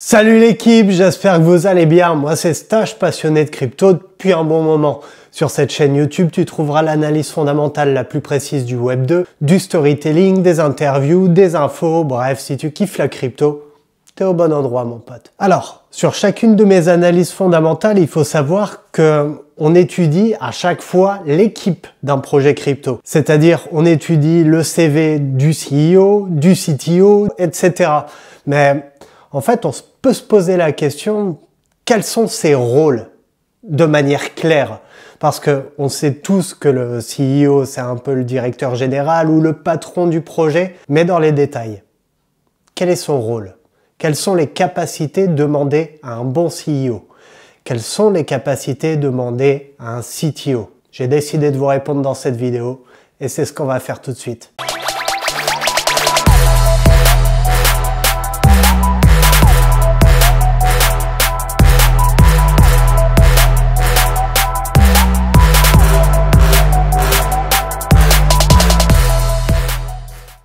Salut l'équipe, j'espère que vous allez bien. Moi c'est Stache, passionné de crypto depuis un bon moment. Sur cette chaîne YouTube, tu trouveras l'analyse fondamentale la plus précise du Web 2, du storytelling, des interviews, des infos, bref, si tu kiffes la crypto, t'es au bon endroit mon pote. Alors, sur chacune de mes analyses fondamentales, il faut savoir que on étudie à chaque fois l'équipe d'un projet crypto. C'est-à-dire, on étudie le CV du CEO, du CTO, etc. Mais en fait, on peut se poser la question, quels sont ses rôles de manière claire? Parce que on sait tous que le CEO, c'est un peu le directeur général ou le patron du projet, mais dans les détails. Quel est son rôle? Quelles sont les capacités demandées à un bon CEO? Quelles sont les capacités demandées à un CTO? J'ai décidé de vous répondre dans cette vidéo et c'est ce qu'on va faire tout de suite.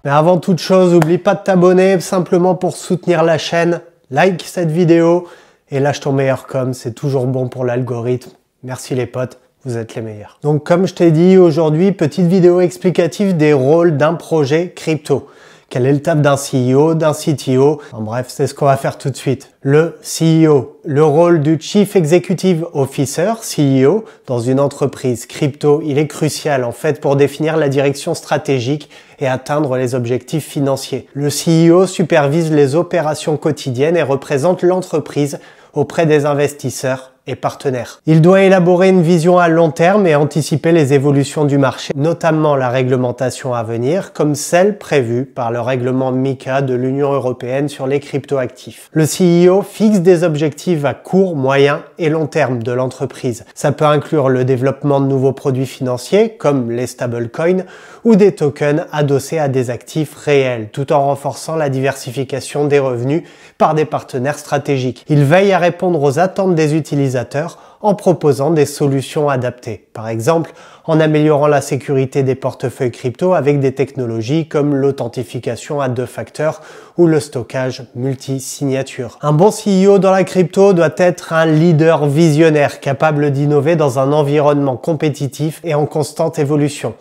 Mais avant toute chose, n'oublie pas de t'abonner simplement pour soutenir la chaîne. Like cette vidéo et lâche ton meilleur com, c'est toujours bon pour l'algorithme. Merci les potes, vous êtes les meilleurs. Donc comme je t'ai dit aujourd'hui, petite vidéo explicative des rôles d'un projet crypto. Quel est le taf d'un CEO, d'un CTO? En bref, c'est ce qu'on va faire tout de suite. Le CEO, le rôle du Chief Executive Officer, CEO, dans une entreprise crypto, il est crucial en fait pour définir la direction stratégique et atteindre les objectifs financiers. Le CEO supervise les opérations quotidiennes et représente l'entreprise auprès des investisseurs et partenaires. Il doit élaborer une vision à long terme et anticiper les évolutions du marché, notamment la réglementation à venir, comme celle prévue par le règlement MiCA de l'Union européenne sur les cryptoactifs. Le CEO fixe des objectifs à court, moyen et long terme de l'entreprise. Ça peut inclure le développement de nouveaux produits financiers, comme les stablecoins, ou des tokens adossés à des actifs réels, tout en renforçant la diversification des revenus par des partenaires stratégiques. Il veille à répondre aux attentes des utilisateurs en proposant des solutions adaptées. Par exemple, en améliorant la sécurité des portefeuilles crypto avec des technologies comme l'authentification à 2 facteurs ou le stockage multi-signature. Un bon CEO dans la crypto doit être un leader visionnaire capable d'innover dans un environnement compétitif et en constante évolution.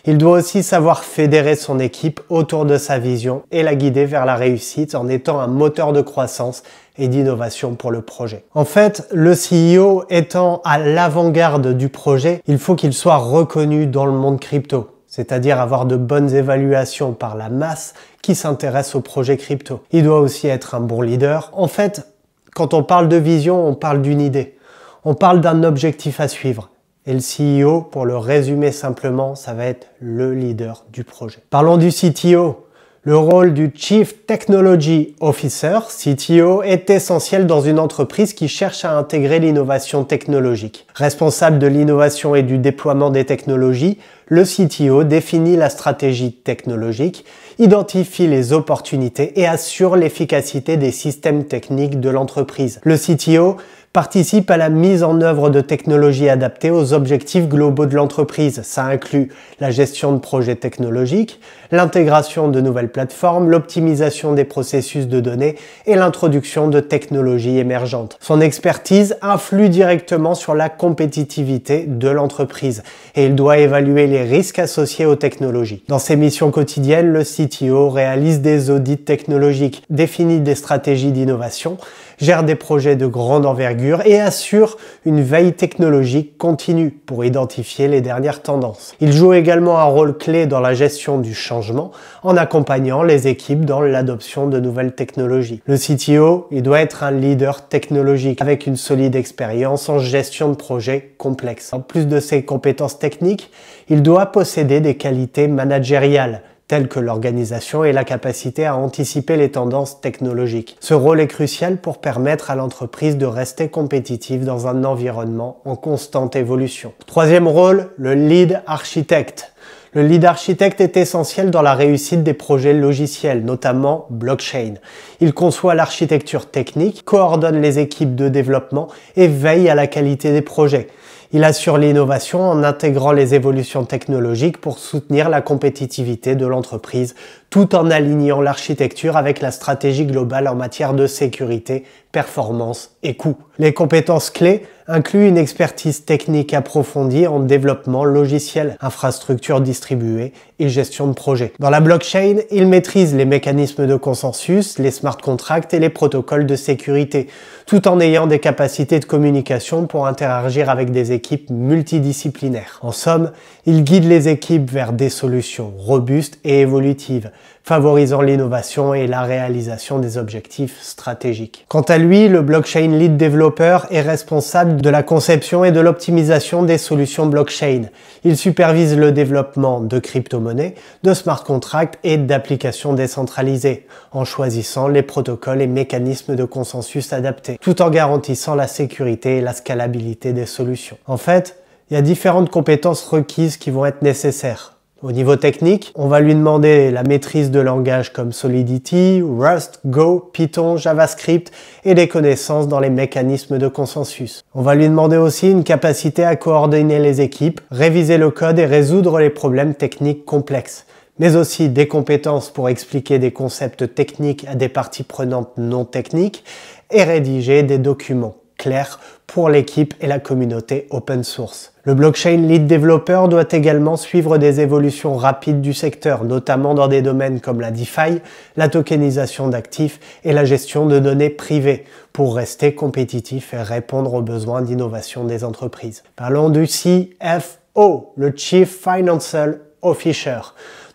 Il doit aussi savoir fédérer son équipe autour de sa vision et la guider vers la réussite en étant un moteur de croissance et d'innovation pour le projet. En fait, le CEO étant à l'avant-garde du projet, il faut qu'il soit reconnu dans le monde crypto, c'est-à-dire avoir de bonnes évaluations par la masse qui s'intéresse au projet crypto. Il doit aussi être un bon leader. En fait, quand on parle de vision, on parle d'une idée. On parle d'un objectif à suivre. Et le CEO, pour le résumer simplement, ça va être le leader du projet. Parlons du CTO. Le rôle du Chief Technology Officer, CTO, est essentiel dans une entreprise qui cherche à intégrer l'innovation technologique. Responsable de l'innovation et du déploiement des technologies, le CTO définit la stratégie technologique, identifie les opportunités et assure l'efficacité des systèmes techniques de l'entreprise. Le CTO participe à la mise en œuvre de technologies adaptées aux objectifs globaux de l'entreprise. Ça inclut la gestion de projets technologiques, l'intégration de nouvelles plateformes, l'optimisation des processus de données et l'introduction de technologies émergentes. Son expertise influe directement sur la compétitivité de l'entreprise et il doit évaluer les risques associés aux technologies. Dans ses missions quotidiennes, le CTO réalise des audits technologiques, définit des stratégies d'innovation, gère des projets de grande envergure et assure une veille technologique continue pour identifier les dernières tendances. Il joue également un rôle clé dans la gestion du changement en accompagnant les équipes dans l'adoption de nouvelles technologies. Le CTO, il doit être un leader technologique avec une solide expérience en gestion de projets complexes. En plus de ses compétences techniques, il doit posséder des qualités managériales, telles que l'organisation et la capacité à anticiper les tendances technologiques. Ce rôle est crucial pour permettre à l'entreprise de rester compétitive dans un environnement en constante évolution. Troisième rôle, le lead architecte. Le lead architecte est essentiel dans la réussite des projets logiciels, notamment blockchain. Il conçoit l'architecture technique, coordonne les équipes de développement et veille à la qualité des projets. Il assure l'innovation en intégrant les évolutions technologiques pour soutenir la compétitivité de l'entreprise, tout en alignant l'architecture avec la stratégie globale en matière de sécurité, performance et coût. Les compétences clés incluent une expertise technique approfondie en développement logiciel, infrastructure distribuée et gestion de projet. Dans la blockchain, il maîtrise les mécanismes de consensus, les smart contracts et les protocoles de sécurité, tout en ayant des capacités de communication pour interagir avec des équipes multidisciplinaires. En somme, il guide les équipes vers des solutions robustes et évolutives, favorisant l'innovation et la réalisation des objectifs stratégiques. Quant à lui, le blockchain lead developer est responsable de la conception et de l'optimisation des solutions blockchain. Il supervise le développement de crypto-monnaies, de smart contracts et d'applications décentralisées, en choisissant les protocoles et mécanismes de consensus adaptés, tout en garantissant la sécurité et la scalabilité des solutions. En fait, il y a différentes compétences requises qui vont être nécessaires. Au niveau technique, on va lui demander la maîtrise de langages comme Solidity, Rust, Go, Python, JavaScript et des connaissances dans les mécanismes de consensus. On va lui demander aussi une capacité à coordonner les équipes, réviser le code et résoudre les problèmes techniques complexes, mais aussi des compétences pour expliquer des concepts techniques à des parties prenantes non techniques et rédiger des documents clairs pour l'équipe et la communauté open source. Le blockchain lead developer doit également suivre des évolutions rapides du secteur, notamment dans des domaines comme la DeFi, la tokenisation d'actifs et la gestion de données privées, pour rester compétitif et répondre aux besoins d'innovation des entreprises. Parlons du CFO, le Chief Financial Officer.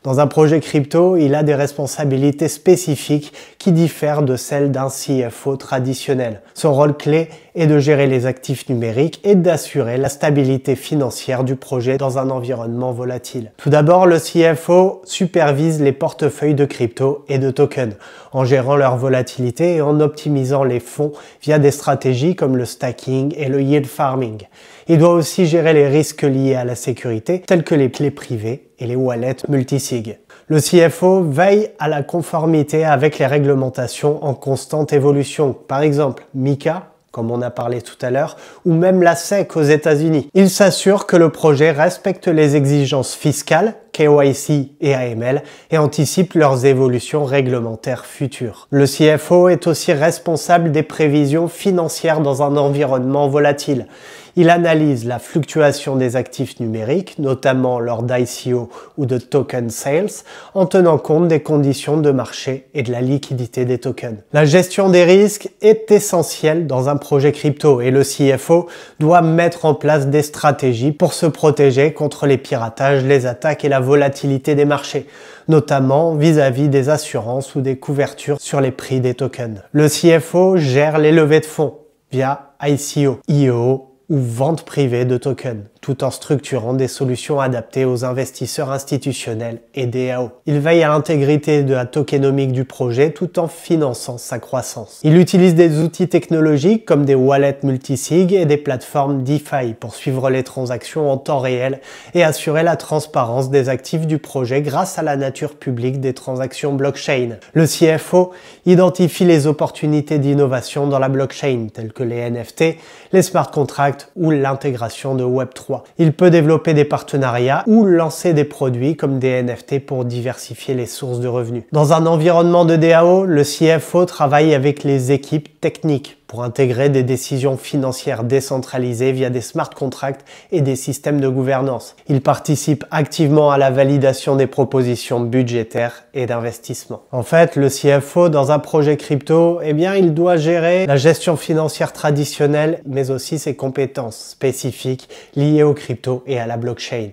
Dans un projet crypto, il a des responsabilités spécifiques qui diffèrent de celles d'un CFO traditionnel. Son rôle clé est de gérer les actifs numériques et d'assurer la stabilité financière du projet dans un environnement volatile. Tout d'abord, le CFO supervise les portefeuilles de crypto et de tokens, en gérant leur volatilité et en optimisant les fonds via des stratégies comme le stacking et le yield farming. Il doit aussi gérer les risques liés à la sécurité, tels que les clés privées et les wallets multisig. Le CFO veille à la conformité avec les réglementations en constante évolution, par exemple MiCA, comme on a parlé tout à l'heure, ou même la SEC aux États-Unis. Il s'assure que le projet respecte les exigences fiscales, KYC et AML, et anticipe leurs évolutions réglementaires futures. Le CFO est aussi responsable des prévisions financières dans un environnement volatile. Il analyse la fluctuation des actifs numériques, notamment lors d'ICO ou de token sales, en tenant compte des conditions de marché et de la liquidité des tokens. La gestion des risques est essentielle dans un projet crypto et le CFO doit mettre en place des stratégies pour se protéger contre les piratages, les attaques et la volatilité des marchés, notamment vis-à-vis des assurances ou des couvertures sur les prix des tokens. Le CFO gère les levées de fonds via ICO, IEO, ou vente privée de tokens, tout en structurant des solutions adaptées aux investisseurs institutionnels et DAO. Il veille à l'intégrité de la tokenomique du projet tout en finançant sa croissance. Il utilise des outils technologiques comme des wallets multisig et des plateformes DeFi pour suivre les transactions en temps réel et assurer la transparence des actifs du projet grâce à la nature publique des transactions blockchain. Le CFO identifie les opportunités d'innovation dans la blockchain, telles que les NFT, les smart contracts ou l'intégration de Web3. Il peut développer des partenariats ou lancer des produits comme des NFT pour diversifier les sources de revenus. Dans un environnement de DAO, le CFO travaille avec les équipes techniques pour intégrer des décisions financières décentralisées via des smart contracts et des systèmes de gouvernance. Il participe activement à la validation des propositions budgétaires et d'investissement. En fait, le CFO dans un projet crypto, il doit gérer la gestion financière traditionnelle, mais aussi ses compétences spécifiques liées aux crypto et à la blockchain.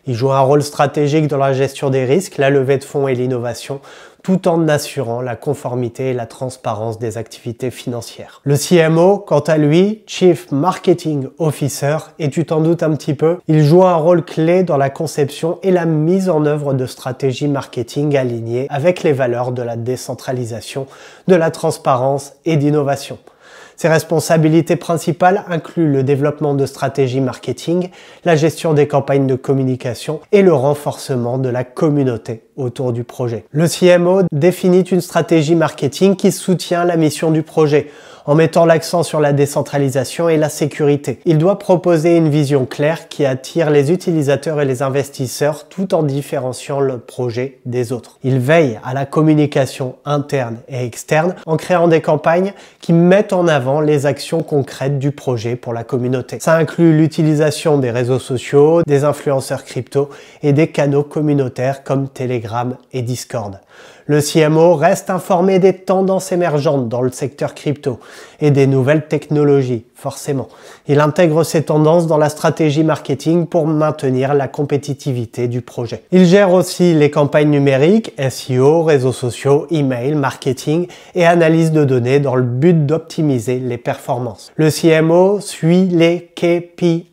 Il joue un rôle stratégique dans la gestion des risques, la levée de fonds et l'innovation, tout en assurant la conformité et la transparence des activités financières. Le CMO, quant à lui, Chief Marketing Officer, et tu t'en doutes un petit peu, il joue un rôle clé dans la conception et la mise en œuvre de stratégies marketing alignées avec les valeurs de la décentralisation, de la transparence et d'innovation. Ses responsabilités principales incluent le développement de stratégies marketing, la gestion des campagnes de communication et le renforcement de la communauté autour du projet. Le CMO définit une stratégie marketing qui soutient la mission du projet, en mettant l'accent sur la décentralisation et la sécurité. Il doit proposer une vision claire qui attire les utilisateurs et les investisseurs tout en différenciant le projet des autres. Il veille à la communication interne et externe en créant des campagnes qui mettent en avant les actions concrètes du projet pour la communauté. Ça inclut l'utilisation des réseaux sociaux, des influenceurs crypto et des canaux communautaires comme Telegram et Discord. Le CMO reste informé des tendances émergentes dans le secteur crypto et des nouvelles technologies, forcément. Il intègre ces tendances dans la stratégie marketing pour maintenir la compétitivité du projet. Il gère aussi les campagnes numériques, SEO, réseaux sociaux, email, marketing et analyse de données dans le but d'optimiser les performances. Le CMO suit les KPI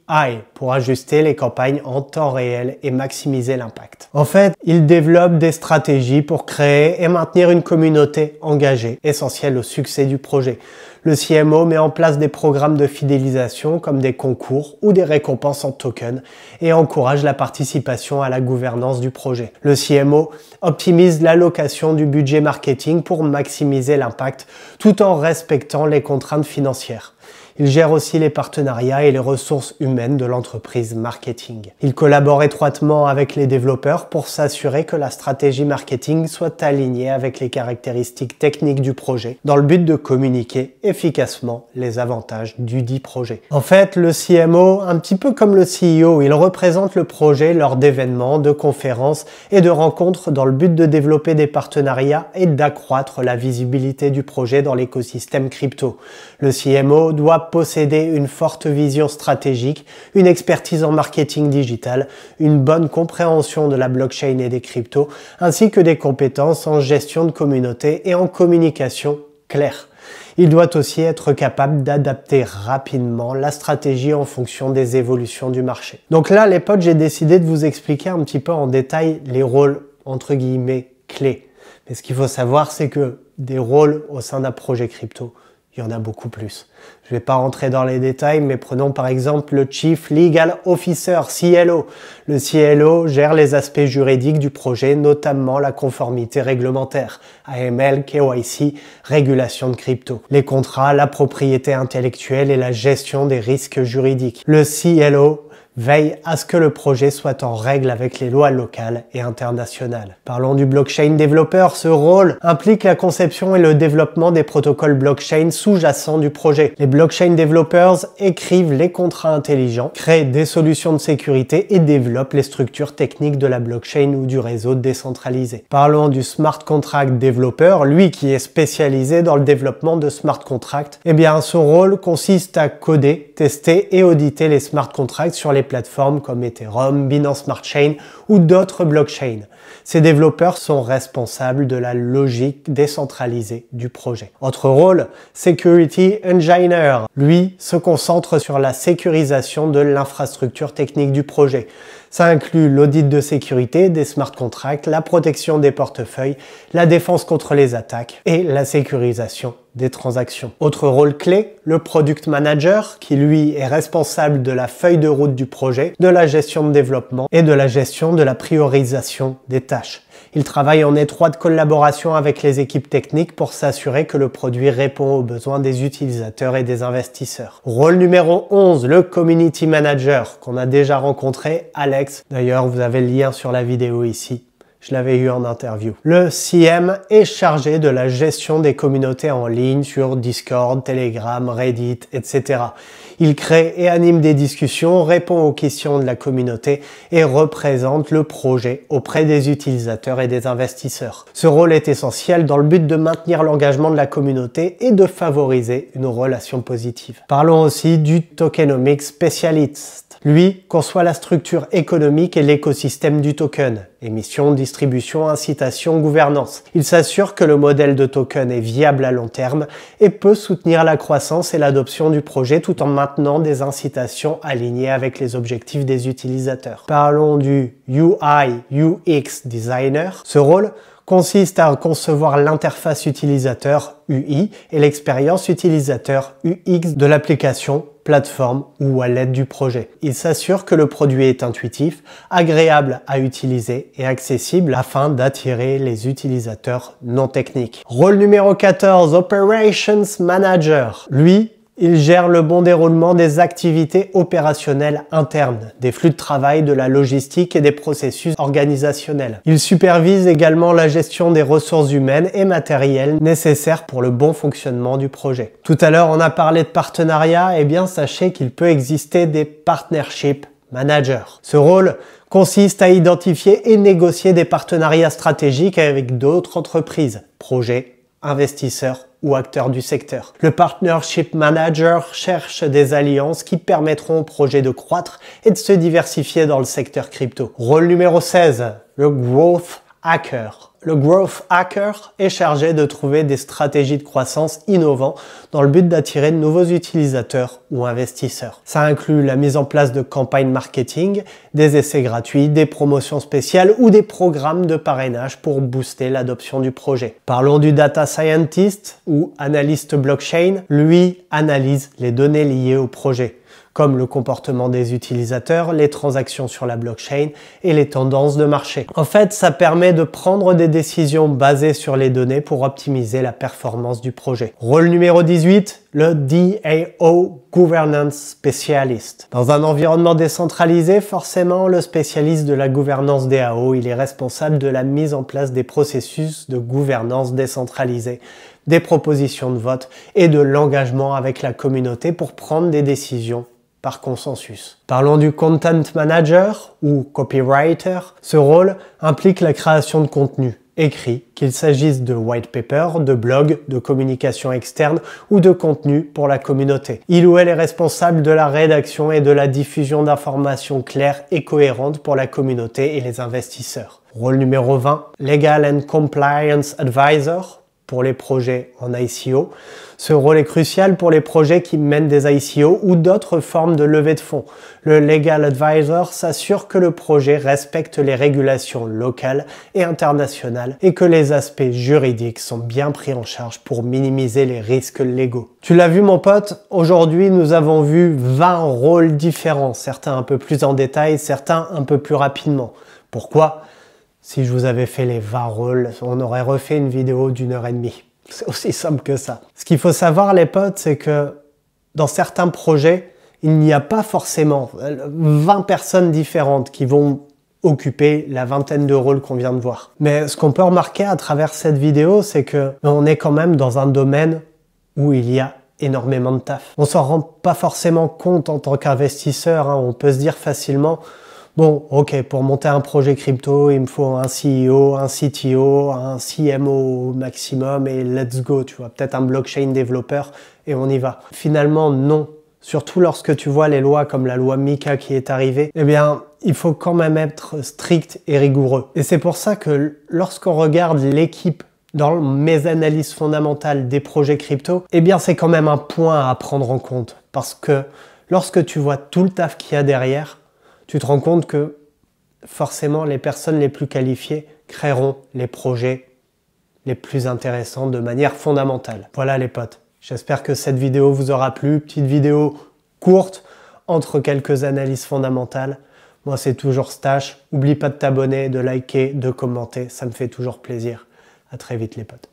pour ajuster les campagnes en temps réel et maximiser l'impact. En fait, il développe des stratégies pour créer et maintenir une communauté engagée, essentielle au succès du projet. Le CMO met en place des programmes de fidélisation comme des concours ou des récompenses en tokens et encourage la participation à la gouvernance du projet. Le CMO optimise l'allocation du budget marketing pour maximiser l'impact tout en respectant les contraintes financières. Il gère aussi les partenariats et les ressources humaines de l'entreprise marketing. Il collabore étroitement avec les développeurs pour s'assurer que la stratégie marketing soit alignée avec les caractéristiques techniques du projet dans le but de communiquer efficacement les avantages du dit projet. En fait, le CMO, un petit peu comme le CEO, il représente le projet lors d'événements, de conférences et de rencontres dans le but de développer des partenariats et d'accroître la visibilité du projet dans l'écosystème crypto. Le CMO doit posséder une forte vision stratégique, une expertise en marketing digital, une bonne compréhension de la blockchain et des cryptos, ainsi que des compétences en gestion de communauté et en communication claire. Il doit aussi être capable d'adapter rapidement la stratégie en fonction des évolutions du marché. Donc là, les potes, j'ai décidé de vous expliquer un petit peu en détail les rôles, entre guillemets, clés. Mais ce qu'il faut savoir, c'est que des rôles au sein d'un projet crypto, il y en a beaucoup plus. Je ne vais pas rentrer dans les détails, mais prenons par exemple le Chief Legal Officer, CLO. Le CLO gère les aspects juridiques du projet, notamment la conformité réglementaire, AML, KYC, régulation de crypto, les contrats, la propriété intellectuelle et la gestion des risques juridiques. Le CLO veille à ce que le projet soit en règle avec les lois locales et internationales. Parlons du blockchain développeur. Ce rôle implique la conception et le développement des protocoles blockchain sous-jacents du projet. Les blockchain developers écrivent les contrats intelligents, créent des solutions de sécurité et développent les structures techniques de la blockchain ou du réseau décentralisé. Parlons du smart contract developer, lui qui est spécialisé dans le développement de smart contracts. Eh bien, son rôle consiste à coder, tester et auditer les smart contracts sur les plateformes comme Ethereum, Binance Smart Chain ou d'autres blockchains. Ces développeurs sont responsables de la logique décentralisée du projet. Autre rôle, Security Engineer. Lui se concentre sur la sécurisation de l'infrastructure technique du projet. Ça inclut l'audit de sécurité des smart contracts, la protection des portefeuilles, la défense contre les attaques et la sécurisation des transactions. Autre rôle clé, le Product Manager, qui lui est responsable de la feuille de route du projet, de la gestion de développement et de la gestion de la priorisation des tâches. Il travaille en étroite collaboration avec les équipes techniques pour s'assurer que le produit répond aux besoins des utilisateurs et des investisseurs. Rôle numéro 11, le Community Manager, qu'on a déjà rencontré, Alex. D'ailleurs, vous avez le lien sur la vidéo ici. Je l'avais eu en interview. Le CM est chargé de la gestion des communautés en ligne sur Discord, Telegram, Reddit, etc. Il crée et anime des discussions, répond aux questions de la communauté et représente le projet auprès des utilisateurs et des investisseurs. Ce rôle est essentiel dans le but de maintenir l'engagement de la communauté et de favoriser une relation positive. Parlons aussi du tokenomics spécialiste. Lui conçoit la structure économique et l'écosystème du token. Émission, distribution, incitation, gouvernance. Il s'assure que le modèle de token est viable à long terme et peut soutenir la croissance et l'adoption du projet tout en maintenant des incitations alignées avec les objectifs des utilisateurs. Parlons du UI/UX Designer. Ce rôle consiste à concevoir l'interface utilisateur UI et l'expérience utilisateur UX de l'application, plateforme ou wallet du projet. Il s'assure que le produit est intuitif, agréable à utiliser et accessible afin d'attirer les utilisateurs non techniques. Rôle numéro 14, Operations Manager. Lui, il gère le bon déroulement des activités opérationnelles internes, des flux de travail, de la logistique et des processus organisationnels. Il supervise également la gestion des ressources humaines et matérielles nécessaires pour le bon fonctionnement du projet. Tout à l'heure, on a parlé de partenariat, et bien sachez qu'il peut exister des Partnership Managers. Ce rôle consiste à identifier et négocier des partenariats stratégiques avec d'autres entreprises, projets, investisseurs ou acteurs du secteur. Le Partnership Manager cherche des alliances qui permettront au projet de croître et de se diversifier dans le secteur crypto. Rôle numéro 16, le Growth Hacker. Le Growth Hacker est chargé de trouver des stratégies de croissance innovantes dans le but d'attirer de nouveaux utilisateurs ou investisseurs. Ça inclut la mise en place de campagnes marketing, des essais gratuits, des promotions spéciales ou des programmes de parrainage pour booster l'adoption du projet. Parlons du Data Scientist ou analyste blockchain. Lui analyse les données liées au projet, comme le comportement des utilisateurs, les transactions sur la blockchain et les tendances de marché. En fait, ça permet de prendre des décisions basées sur les données pour optimiser la performance du projet. Rôle numéro 18, le DAO Governance Specialist. Dans un environnement décentralisé, forcément, le spécialiste de la gouvernance DAO, il est responsable de la mise en place des processus de gouvernance décentralisée, des propositions de vote et de l'engagement avec la communauté pour prendre des décisions par consensus. Parlons du Content Manager ou Copywriter. Ce rôle implique la création de contenu écrit, qu'il s'agisse de white paper, de blog, de communication externe ou de contenu pour la communauté. Il ou elle est responsable de la rédaction et de la diffusion d'informations claires et cohérentes pour la communauté et les investisseurs. Rôle numéro 20, Legal and Compliance Advisor. Pour les projets en ICO. Ce rôle est crucial pour les projets qui mènent des ICO ou d'autres formes de levée de fonds. Le Legal Advisor s'assure que le projet respecte les régulations locales et internationales et que les aspects juridiques sont bien pris en charge pour minimiser les risques légaux. Tu l'as vu mon pote, aujourd'hui nous avons vu 20 rôles différents, certains un peu plus en détail, certains un peu plus rapidement. Pourquoi ? Si je vous avais fait les 20 rôles, on aurait refait une vidéo d'1h30. C'est aussi simple que ça. Ce qu'il faut savoir les potes, c'est que dans certains projets, il n'y a pas forcément 20 personnes différentes qui vont occuper la vingtaine de rôles qu'on vient de voir. Mais ce qu'on peut remarquer à travers cette vidéo, c'est que on est quand même dans un domaine où il y a énormément de taf. On s'en rend pas forcément compte en tant qu'investisseur, hein. On peut se dire facilement, bon, ok, pour monter un projet crypto, il me faut un CEO, un CTO, un CMO au maximum et let's go, tu vois, peut-être un blockchain développeur et on y va. Finalement, non. Surtout lorsque tu vois les lois comme la loi MiCA qui est arrivée, eh bien, il faut quand même être strict et rigoureux. Et c'est pour ça que lorsqu'on regarde l'équipe dans mes analyses fondamentales des projets crypto, eh bien, c'est quand même un point à prendre en compte. Parce que lorsque tu vois tout le taf qu'il y a derrière, tu te rends compte que forcément les personnes les plus qualifiées créeront les projets les plus intéressants de manière fondamentale. Voilà les potes, j'espère que cette vidéo vous aura plu. Petite vidéo courte entre quelques analyses fondamentales. Moi c'est toujours Stache, oublie pas de t'abonner, de liker, de commenter, ça me fait toujours plaisir. À très vite les potes.